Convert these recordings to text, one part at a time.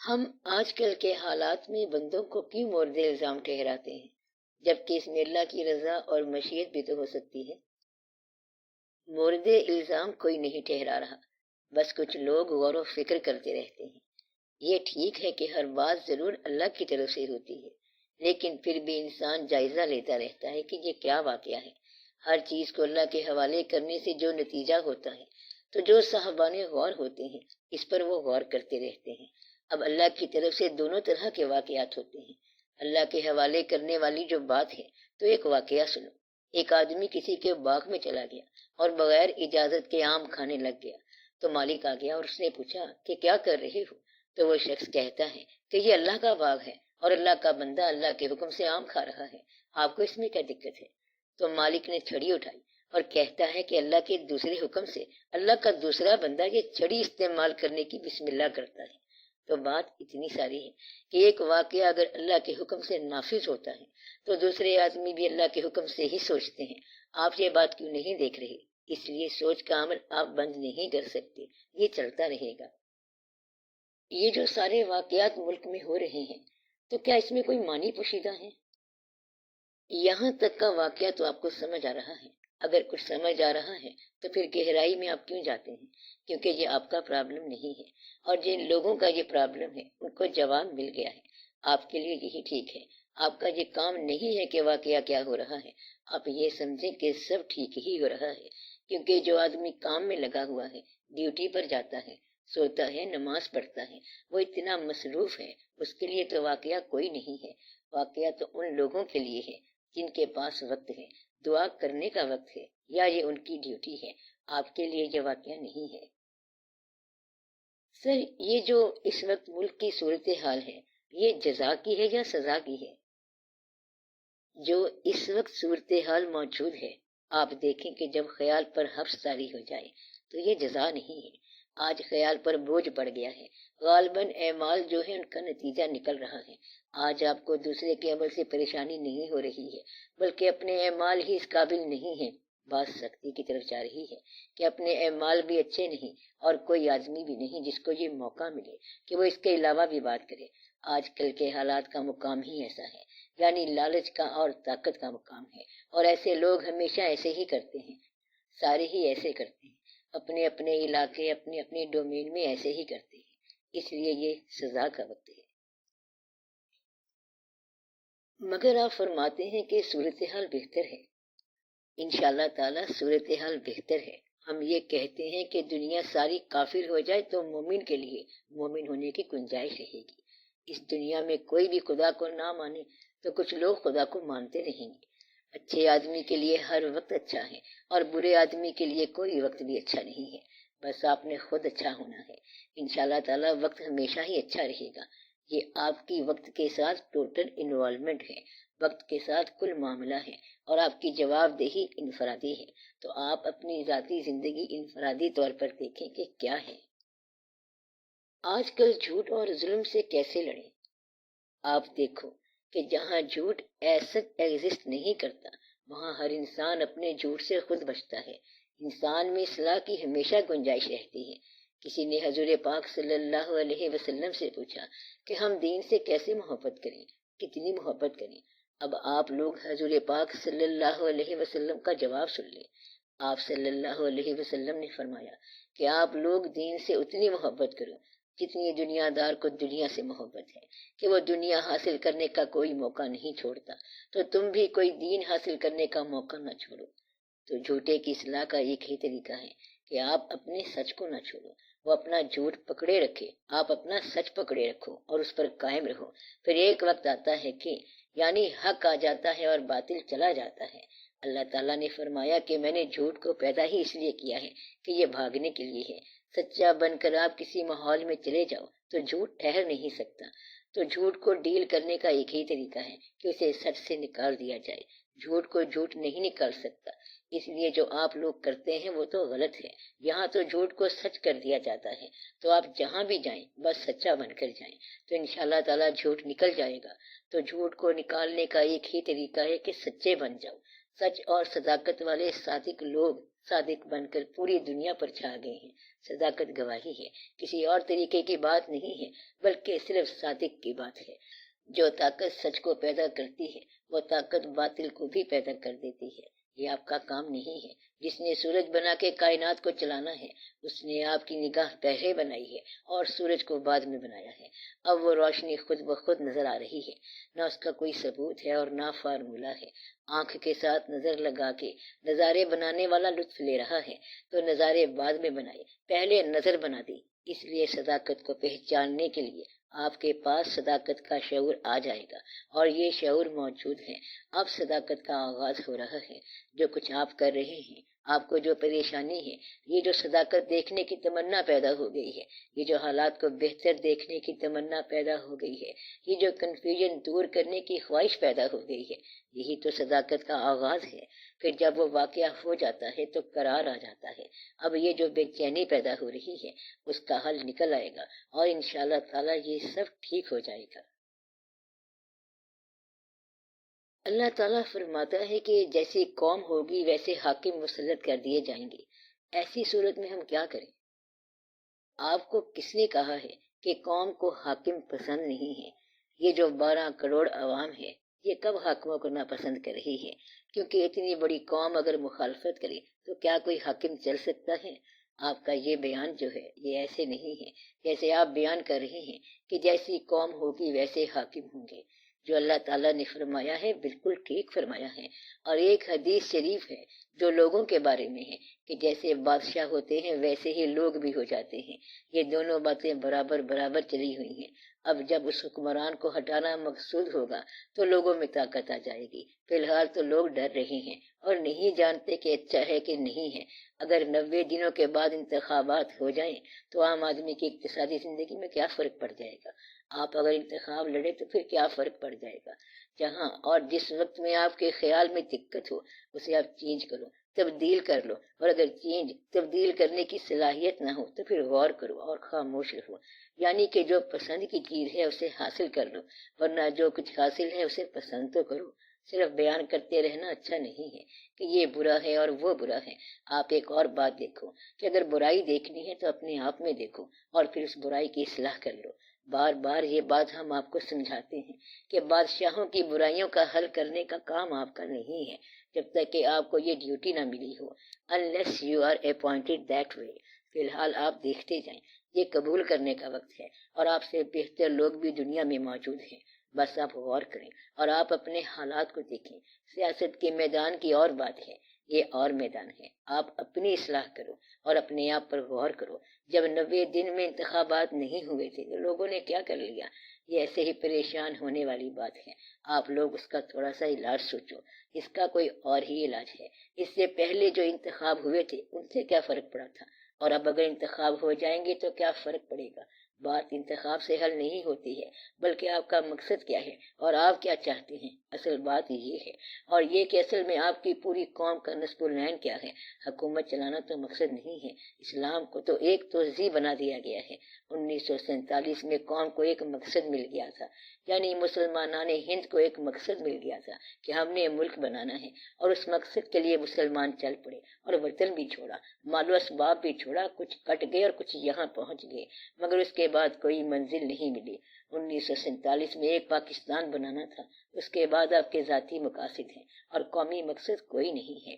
ہم آج کل کے حالات میں بندوں کو کیوں مورد الزام ٹھہراتے ہیں، جبکہ اس میں اللہ کی رضا اور مشیت بھی تو ہو سکتی ہے۔ مورد الزام کوئی نہیں ٹھہرا رہا، بس کچھ لوگ غور و فکر کرتے رہتے ہیں۔ یہ ٹھیک ہے کہ ہر بات ضرور اللہ کی طرف سے ہوتی ہے، لیکن پھر بھی انسان جائزہ لیتا رہتا ہے کہ یہ کیا واقعہ ہے۔ ہر چیز کو اللہ کے حوالے کرنے سے جو نتیجہ ہوتا ہے، تو جو صاحبان غور ہوتے ہیں اس پر وہ غور کرتے رہتے ہیں۔ اب اللہ کی طرف سے دونوں طرح کے واقعات ہوتے ہیں۔ اللہ کے حوالے کرنے والی جو بات ہے تو ایک واقعہ سنو۔ ایک آدمی کسی کے باغ میں چلا گیا اور بغیر اجازت کے آم کھانے لگ گیا، تو مالک آ گیا اور اس نے پوچھا کہ کیا کر رہے ہو؟ تو وہ شخص کہتا ہے کہ یہ اللہ کا باغ ہے اور اللہ کا بندہ اللہ کے حکم سے آم کھا رہا ہے، آپ کو اس میں کیا دقت ہے؟ تو مالک نے چھڑی اٹھائی اور کہتا ہے کہ اللہ کے دوسرے حکم سے اللہ کا دوسرا بندہ یہ چھڑی استعمال کرنے کی بسم اللہ کرتا ہے۔ تو بات اتنی ساری ہے کہ ایک واقعہ اگر اللہ کے حکم سے نافذ ہوتا ہے تو دوسرے آدمی بھی اللہ کے حکم سے ہی سوچتے ہیں۔ آپ یہ بات کیوں نہیں دیکھ رہے؟ اس لیے سوچ کا عمل آپ بند نہیں کر سکتے، یہ چلتا رہے گا۔ یہ جو سارے واقعات ملک میں ہو رہے ہیں تو کیا اس میں کوئی معنی پوشیدہ ہے؟ یہاں تک کا واقعہ تو آپ کو سمجھ آ رہا ہے۔ اگر کچھ سمجھ آ رہا ہے تو پھر گہرائی میں آپ کیوں جاتے ہیں؟ کیونکہ یہ آپ کا پرابلم نہیں ہے، اور جن لوگوں کا یہ پرابلم ہے ان کو جواب مل گیا ہے۔ آپ کے لیے یہی ٹھیک ہے۔ آپ کا یہ کام نہیں ہے کہ واقعہ کیا ہو رہا ہے، آپ یہ سمجھیں کہ سب ٹھیک ہی ہو رہا ہے۔ کیونکہ جو آدمی کام میں لگا ہوا ہے، ڈیوٹی پر جاتا ہے، سوتا ہے، نماز پڑھتا ہے، وہ اتنا مصروف ہے، اس کے لیے تو واقعہ کوئی نہیں ہے۔ واقعہ تو ان لوگوں کے لیے ہے جن کے پاس وقت ہے، دعا کرنے کا وقت ہے، یا یہ ان کی ڈیوٹی ہے۔ آپ کے لیے یہ واقعہ نہیں ہے۔ سر، یہ جو اس وقت ملک کی صورتحال ہے، یہ جزا کی ہے یا سزا کی ہے؟ جو اس وقت صورتحال موجود ہے، آپ دیکھیں کہ جب خیال پر حبس طاری ہو جائے تو یہ جزا نہیں ہے۔ آج خیال پر بوجھ پڑ گیا ہے، غالباً اعمال جو ہے ان کا نتیجہ نکل رہا ہے۔ آج آپ کو دوسرے کے عمل سے پریشانی نہیں ہو رہی ہے، بلکہ اپنے اعمال ہی اس قابل نہیں ہیں۔ بات سختی کی طرف جا رہی ہے کہ اپنے اعمال بھی اچھے نہیں، اور کوئی آدمی بھی نہیں جس کو یہ موقع ملے کہ وہ اس کے علاوہ بھی بات کرے۔ آج کل کے حالات کا مقام ہی ایسا ہے، یعنی لالچ کا اور طاقت کا مقام ہے، اور ایسے لوگ ہمیشہ ایسے ہی کرتے ہیں، سارے ہی ایسے کرتے ہیں، اپنے اپنے علاقے، اپنے اپنے ڈومین میں ایسے ہی کرتے ہیں۔ اس لیے یہ سزا کا وقت ہے۔ مگر آپ فرماتے ہیں کہ صورتحال بہتر ہے۔ انشاءاللہ تعالی صورتحال بہتر ہے۔ ہم یہ کہتے ہیں کہ دنیا ساری کافر ہو جائے تو مومن کے لیے مومن ہونے کی گنجائش رہے گی۔ اس دنیا میں کوئی بھی خدا کو نہ مانے تو کچھ لوگ خدا کو مانتے رہیں گے۔ اچھے آدمی کے لیے ہر وقت اچھا ہے، اور برے آدمی کے لیے کوئی وقت بھی اچھا نہیں ہے۔ بس آپ نے خود اچھا ہونا ہے۔ انشاءاللہ تعالی وقت ہمیشہ ہی اچھا رہے گا۔ یہ آپ کی وقت کے ساتھ ٹوٹل انوالومنٹ ہے، وقت کے ساتھ کل معاملہ ہے، اور آپ کی جواب دہی انفرادی ہے۔ تو آپ اپنی ذاتی زندگی انفرادی طور پر دیکھیں کہ کیا ہے۔ آج کل جھوٹ اور ظلم سے کیسے لڑیں؟ آپ دیکھو کہ جہاں جھوٹ ایسا ایگزسٹ نہیں کرتا، وہاں ہر انسان اپنے جھوٹ سے خود بچتا ہے۔ انسان میں اصلاح کی ہمیشہ گنجائش رہتی ہے۔ کسی نے حضور پاک صلی اللہ علیہ وسلم سے پوچھا کہ ہم دین سے کیسے محبت کریں، کتنی محبت کریں؟ اب آپ لوگ حضور پاک صلی اللہ علیہ وسلم کا جواب سن لیں۔ آپ صلی اللہ علیہ وسلم نے فرمایا کہ آپ لوگ دین سے اتنی محبت کرو جتنی دنیا دار کو دنیا سے محبت ہے، کہ وہ دنیا حاصل کرنے کا کوئی موقع نہیں چھوڑتا، تو تم بھی کوئی دین حاصل کرنے کا موقع نہ چھوڑو۔ تو جھوٹے کی اصلاح کا ایک ہی طریقہ ہے کہ آپ اپنے سچ کو نہ چھوڑو۔ وہ اپنا جھوٹ پکڑے رکھے، آپ اپنا سچ پکڑے رکھو اور اس پر قائم رہو۔ پھر ایک وقت آتا ہے کہ یعنی حق آ جاتا ہے اور باطل چلا جاتا ہے۔ اللہ تعالیٰ نے فرمایا کہ میں نے جھوٹ کو پیدا ہی اس لیے کیا ہے کہ یہ بھاگنے کے لیے ہے۔ سچا بن کر آپ کسی ماحول میں چلے جاؤ تو جھوٹ ٹھہر نہیں سکتا۔ تو جھوٹ کو ڈیل کرنے کا ایک ہی طریقہ ہے کہ اسے سچ سے نکال دیا جائے۔ جھوٹ کو جھوٹ نہیں نکال سکتا، اس لیے جو آپ لوگ کرتے ہیں وہ تو غلط ہے۔ یہاں تو جھوٹ کو سچ کر دیا جاتا ہے، تو آپ جہاں بھی جائیں بس سچا بن کر جائیں، تو انشاءاللہ تعالیٰ جھوٹ نکل جائے گا۔ تو جھوٹ کو نکالنے کا ایک ہی طریقہ ہے کہ سچے بن جاؤ۔ سچ اور صداقت والے صادق لوگ صادق بن کر پوری دنیا پر چھا گئے ہیں۔ صداقت گواہی ہے، کسی اور طریقے کی بات نہیں ہے، بلکہ صرف صادق کی بات ہے۔ جو طاقت سچ کو پیدا کرتی ہے وہ طاقت باطل کو بھی پیدا کر دیتی ہے۔ یہ آپ کا کام نہیں ہے۔ جس نے سورج بنا کے کائنات کو چلانا ہے اس نے آپ کی نگاہ پہلے بنائی ہے اور سورج کو بعد میں بنایا ہے۔ اب وہ روشنی خود بخود نظر آ رہی ہے، نہ اس کا کوئی ثبوت ہے اور نہ فارمولہ ہے۔ آنکھ کے ساتھ نظر لگا کے نظارے بنانے والا لطف لے رہا ہے تو نظارے بعد میں بنائے، پہلے نظر بنا دی۔ اس لیے صداقت کو پہچاننے کے لیے آپ کے پاس صداقت کا شعور آ جائے گا، اور یہ شعور موجود ہے۔ اب صداقت کا آغاز ہو رہا ہے۔ جو کچھ آپ کر رہے ہیں، آپ کو جو پریشانی ہے، یہ جو صداقت دیکھنے کی تمنا پیدا ہو گئی ہے، یہ جو حالات کو بہتر دیکھنے کی تمنا پیدا ہو گئی ہے، یہ جو کنفیوژن دور کرنے کی خواہش پیدا ہو گئی ہے، یہی تو صداقت کا آغاز ہے۔ پھر جب وہ واقعہ ہو جاتا ہے تو قرار آ جاتا ہے۔ اب یہ جو بے چینی پیدا ہو رہی ہے اس کا حل نکل آئے گا، اور انشاءاللہ تعالیٰ یہ سب ٹھیک ہو جائے گا۔ اللہ تعالیٰ فرماتا ہے کہ جیسی قوم ہوگی ویسے حاکم مسلط کر دیے جائیں گے۔ ایسی صورت میں ہم کیا کریں؟ آپ کو کس نے کہا ہے کہ قوم کو حاکم پسند نہیں ہے؟ یہ جو 12 کروڑ عوام ہے یہ کب حاکموں کو ناپسند کر رہی ہے؟ کیونکہ اتنی بڑی قوم اگر مخالفت کرے تو کیا کوئی حاکم چل سکتا ہے؟ آپ کا یہ بیان جو ہے یہ ایسے نہیں ہے جیسے آپ بیان کر رہے ہیں کہ جیسی قوم ہوگی ویسے حاکم ہوں گے۔ جو اللہ تعالیٰ نے فرمایا ہے بالکل ٹھیک فرمایا ہے، اور ایک حدیث شریف ہے جو لوگوں کے بارے میں ہے کہ جیسے بادشاہ ہوتے ہیں ویسے ہی لوگ بھی ہو جاتے ہیں۔ یہ دونوں باتیں برابر برابر چلی ہوئی ہیں۔ اب جب اس حکمران کو ہٹانا مقصود ہوگا تو لوگوں میں طاقت آ جائے گی۔ فی الحال تو لوگ ڈر رہے ہیں اور نہیں جانتے کہ اچھا ہے کہ نہیں ہے۔ اگر 90 دنوں کے بعد انتخابات ہو جائیں تو عام آدمی کی اقتصادی زندگی میں کیا فرق پڑ جائے گا؟ آپ اگر انتخاب لڑے تو پھر کیا فرق پڑ جائے گا؟ جہاں اور جس وقت میں آپ کے خیال میں دقت ہو اسے آپ چینج کرو، تبدیل کر لو، اور اگر چینج تبدیل کرنے کی صلاحیت نہ ہو تو پھر غور کرو اور خاموش رہو۔ یعنی کہ جو پسند کی چیز ہے اسے حاصل کر لو، ورنہ جو کچھ حاصل ہے اسے پسند تو کرو۔ صرف بیان کرتے رہنا اچھا نہیں ہے کہ یہ برا ہے اور وہ برا ہے۔ آپ ایک اور بات دیکھو کہ اگر برائی دیکھنی ہے تو اپنے آپ میں دیکھو اور پھر اس برائی کی اصلاح کر لو۔ بار بار یہ بات ہم آپ کو سمجھاتے ہیں کہ بادشاہوں کی برائیوں کا حل کرنے کا کام آپ کا نہیں ہے جب تک کہ آپ کو یہ ڈیوٹی نہ ملی ہو، unless you are appointed that way۔ فی الحال آپ دیکھتے جائیں، یہ قبول کرنے کا وقت ہے، اور آپ سے بہتر لوگ بھی دنیا میں موجود ہیں۔ بس آپ غور کریں اور آپ اپنے حالات کو دیکھیں۔ سیاست کے میدان کی اور بات ہے، یہ اور میدان ہے۔ آپ اپنی اصلاح کرو اور اپنے آپ پر غور کرو۔ جب 90 دن میں انتخابات نہیں ہوئے تھے تو لوگوں نے کیا کر لیا؟ یہ ایسے ہی پریشان ہونے والی بات ہے۔ آپ لوگ اس کا تھوڑا سا علاج سوچو، اس کا کوئی اور ہی علاج ہے۔ اس سے پہلے جو انتخاب ہوئے تھے ان سے کیا فرق پڑا تھا، اور اب اگر انتخاب ہو جائیں گے تو کیا فرق پڑے گا؟ بات انتخاب سے حل نہیں ہوتی ہے، بلکہ آپ کا مقصد کیا ہے اور آپ کیا چاہتے ہیں۔ اصل بات یہ ہے، اور یہ کہ اصل میں آپ کی پوری قوم کا نصب العین کیا ہے۔ حکومت چلانا تو مقصد نہیں ہے، اسلام کو تو ایک توضیح بنا دیا گیا ہے۔ 1947 میں قوم کو ایک مقصد مل گیا تھا، یعنی مسلمانان ہند کو ایک مقصد مل گیا تھا کہ ہم نے ملک بنانا ہے، اور اس مقصد کے لیے مسلمان چل پڑے اور وطن بھی چھوڑا، مال و اسباب بھی چھوڑا، کچھ کٹ گئے اور کچھ یہاں پہنچ گئے، مگر اس کے بعد کوئی منزل نہیں ملی۔ 1947 میں ایک پاکستان بنانا تھا، اس کے بعد آپ کے ذاتی مقاصد ہیں اور قومی مقصد کوئی نہیں ہے۔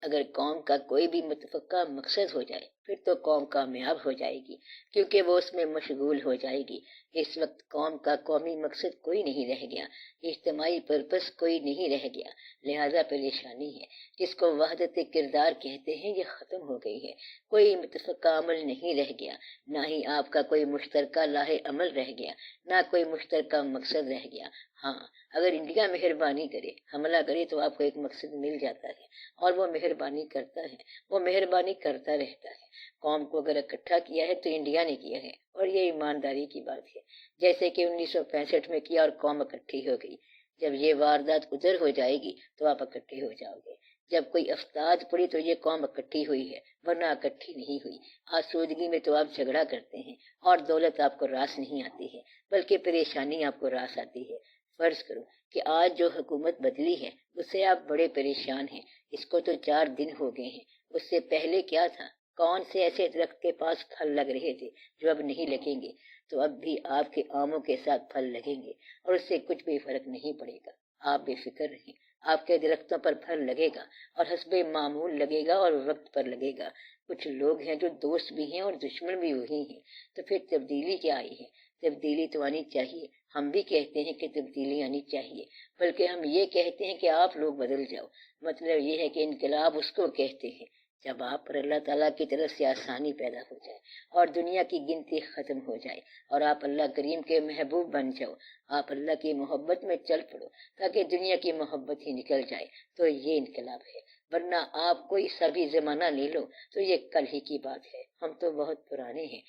اگر قوم کا کوئی بھی متفقہ مقصد ہو جائے پھر تو قوم کامیاب ہو جائے گی، کیونکہ وہ اس میں مشغول ہو جائے گی۔ اس وقت قوم کا قومی مقصد کوئی نہیں رہ گیا، اجتماعی پرپس کوئی نہیں رہ گیا، لہذا پریشانی ہے۔ جس کو وحدت کردار کہتے ہیں یہ ختم ہو گئی ہے۔ کوئی متفقہ عمل نہیں رہ گیا، نہ ہی آپ کا کوئی مشترکہ لاہ عمل رہ گیا، نہ کوئی مشترکہ مقصد رہ گیا۔ ہاں، اگر انڈیا مہربانی کرے، حملہ کرے تو آپ کو ایک مقصد مل جاتا ہے، اور وہ مہربانی کرتا ہے، وہ مہربانی کرتا رہتا ہے۔ قوم کو اگر اکٹھا کیا ہے تو انڈیا نے کیا ہے، اور یہ ایمانداری کی بات ہے۔ جیسے کہ 1965 میں کیا اور قوم اکٹھی ہو گئی۔ جب یہ واردات ادھر ہو جائے گی تو آپ اکٹھے ہو جاؤ گے۔ جب کوئی افتاد پڑی تو یہ قوم اکٹھی ہوئی ہے، ورنہ اکٹھی نہیں ہوئی۔ آسودگی میں تو آپ جھگڑا کرتے ہیں، اور دولت آپ کو راس نہیں آتی ہے، بلکہ پریشانی آپ کو راس آتی ہے۔ فرض کرو کہ آج جو حکومت بدلی ہے اس سے آپ بڑے پریشان ہیں، اس کو تو 4 دن ہو گئے ہیں، اس سے پہلے کیا تھا؟ کون سے ایسے درخت کے پاس پھل لگ رہے تھے جو اب نہیں لگیں گے؟ تو اب بھی آپ کے آموں کے ساتھ پھل لگیں گے اور اس سے کچھ بھی فرق نہیں پڑے گا۔ آپ بے فکر رہیں، آپ کے درختوں پر پھل لگے گا اور حسب معمول لگے گا اور وقت پر لگے گا۔ کچھ لوگ ہیں جو دوست بھی ہیں اور دشمن بھی وہی ہیں، تو پھر تبدیلی کیا آئی ہے؟ تبدیلی تو آنی چاہیے، ہم بھی کہتے ہیں کہ تبدیلی آنی چاہیے، بلکہ ہم یہ کہتے ہیں کہ آپ لوگ بدل جاؤ۔ مطلب یہ ہے کہ انقلاب اس کو کہتے ہیں جب آپ پر اللہ تعالیٰ کی طرف سے آسانی پیدا ہو جائے اور دنیا کی گنتی ختم ہو جائے اور آپ اللہ کریم کے محبوب بن جاؤ، آپ اللہ کی محبت میں چل پڑو تاکہ دنیا کی محبت ہی نکل جائے، تو یہ انقلاب ہے۔ ورنہ آپ کوئی سا بھی زمانہ لے لو تو یہ کل ہی کی بات ہے، ہم تو بہت پرانے ہیں۔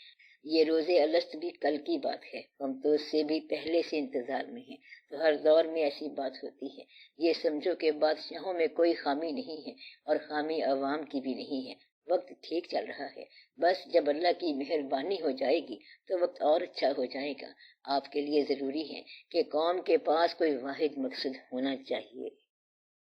یہ روز الست بھی کل کی بات ہے، ہم تو اس سے بھی پہلے سے انتظار میں ہیں۔ تو ہر دور میں ایسی بات ہوتی ہے۔ یہ سمجھو کہ بادشاہوں میں کوئی خامی نہیں ہے اور خامی عوام کی بھی نہیں ہے۔ وقت ٹھیک چل رہا ہے، بس جب اللہ کی مہربانی ہو جائے گی تو وقت اور اچھا ہو جائے گا۔ آپ کے لیے ضروری ہے کہ قوم کے پاس کوئی واحد مقصد ہونا چاہیے۔